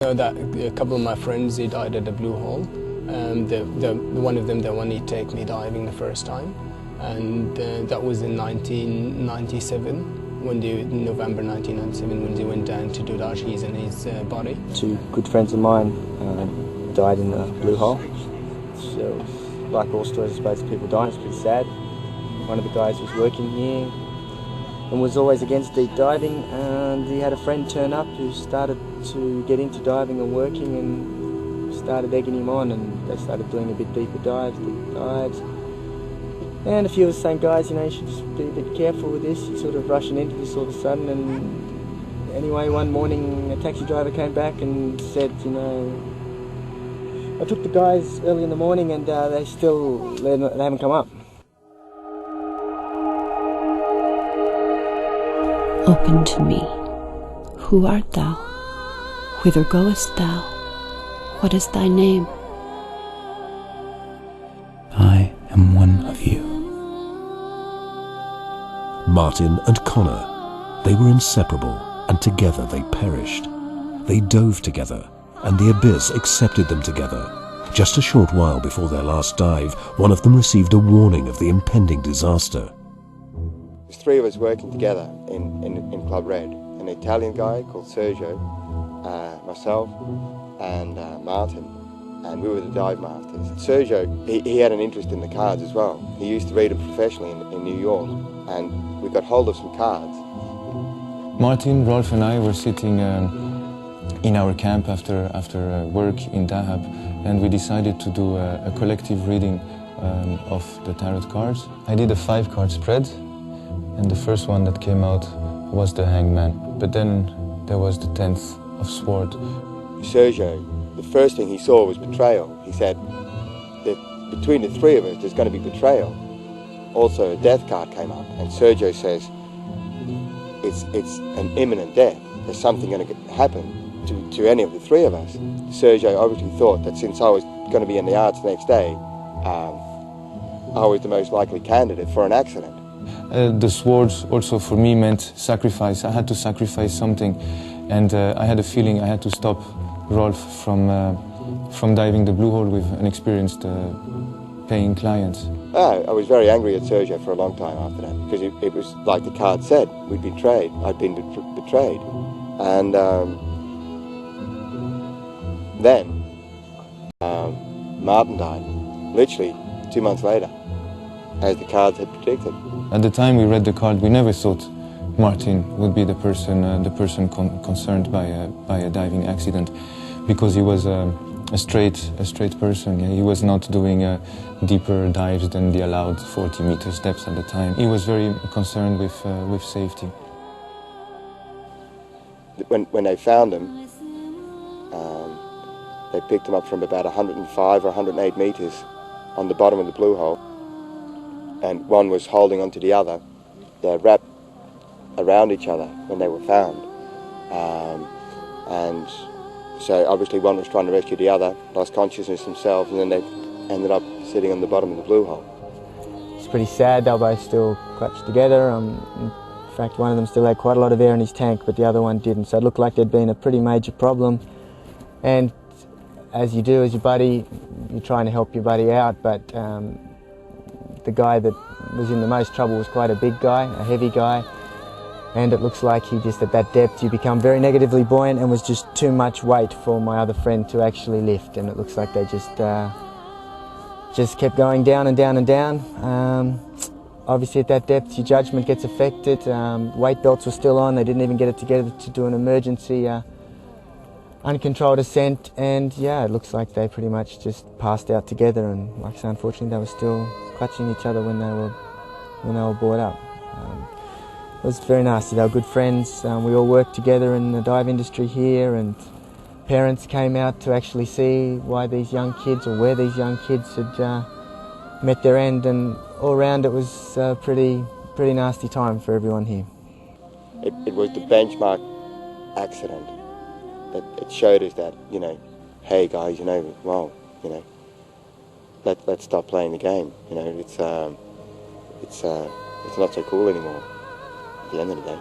That a couple of my friends, they died at the Blue Hole. One of them, they wanted to take me diving the first time, and that was in 1997. November 1997, when they went down to do the archies in his body. Two good friends of mine died in the Blue Hole. So, like all stories, I suppose people die. It's pretty sad. One of the guys was working here and was always against deep diving, and he had a friend turn up who started to get into diving and working, and started egging him on, and they started doing a bit deeper dives. And a few of the same guys, you should just be a bit careful with this. You're sort of rushing into this all of a sudden. And anyway, one morning a taxi driver came back and said, I took the guys early in the morning and they haven't come up. Open to me. Who art thou? Whither goest thou? What is thy name? I am one of you. Martyn and Connor, they were inseparable, and together they perished. They dove together, and the abyss accepted them together. Just a short while before their last dive, one of them received a warning of the impending disaster. There's three of us working together in Club Red. An Italian guy called Sergio, myself, and Martyn. And we were the dive masters. Sergio, he had an interest in the cards as well. He used to read them professionally in New York, and we got hold of some cards. Martyn, Rolf and I were sitting in our camp after work in Dahab, and we decided to do a collective reading of the tarot cards. I did a 5-card spread, and the first one that came out was the Hangman. But then there was the 10th of Sword. Sergio, the first thing he saw was betrayal. He said that between the three of us there's going to be betrayal. Also a death card came up, and Sergio says it's an imminent death. There's something going to happen to any of the three of us. Sergio obviously thought that since I was going to be in the arts the next day, I was the most likely candidate for an accident. The swords also for me meant sacrifice. I had to sacrifice something, and I had a feeling I had to stop Rolf from diving the Blue Hole with an experienced paying client. I was very angry at Sergio for a long time after that, because it was like the card said, we'd been betrayed. I'd been betrayed. And then Martyn died, literally 2 months later, as the cards had predicted. At the time we read the card, we never thought Martyn would be the person concerned by a diving accident, because he was a straight person. Yeah? He was not doing deeper dives than the allowed 40 meters depth at the time. He was very concerned with safety. When they found him, they picked him up from about 105 or 108 meters on the bottom of the Blue Hole, and one was holding onto the other. They're wrapped around each other when they were found, and so obviously one was trying to rescue the other, lost consciousness themselves, and then they ended up sitting on the bottom of the Blue Hole. It's pretty sad. They were both still clutched together. In fact, one of them still had quite a lot of air in his tank, but the other one didn't. So it looked like there'd been a pretty major problem. And as you do as your buddy, you're trying to help your buddy out, but the guy that was in the most trouble was quite a big guy, a heavy guy. And it looks like he just, at that depth, you become very negatively buoyant, and was just too much weight for my other friend to actually lift. And it looks like they just kept going down and down and down. Obviously at that depth your judgment gets affected. Weight belts were still on. They didn't even get it together to do an emergency uncontrolled ascent, and yeah, it looks like they pretty much just passed out together. And like I say, unfortunately they were still clutching each other when they were brought up. It was very nasty. They were good friends. We all worked together in the dive industry here, and parents came out to actually see why these young kids, or where these young kids had met their end, and all around it was a pretty nasty time for everyone here. It was the benchmark accident that it showed us that, hey guys, well, let's stop playing the game. It's not so cool anymore at the end of the day.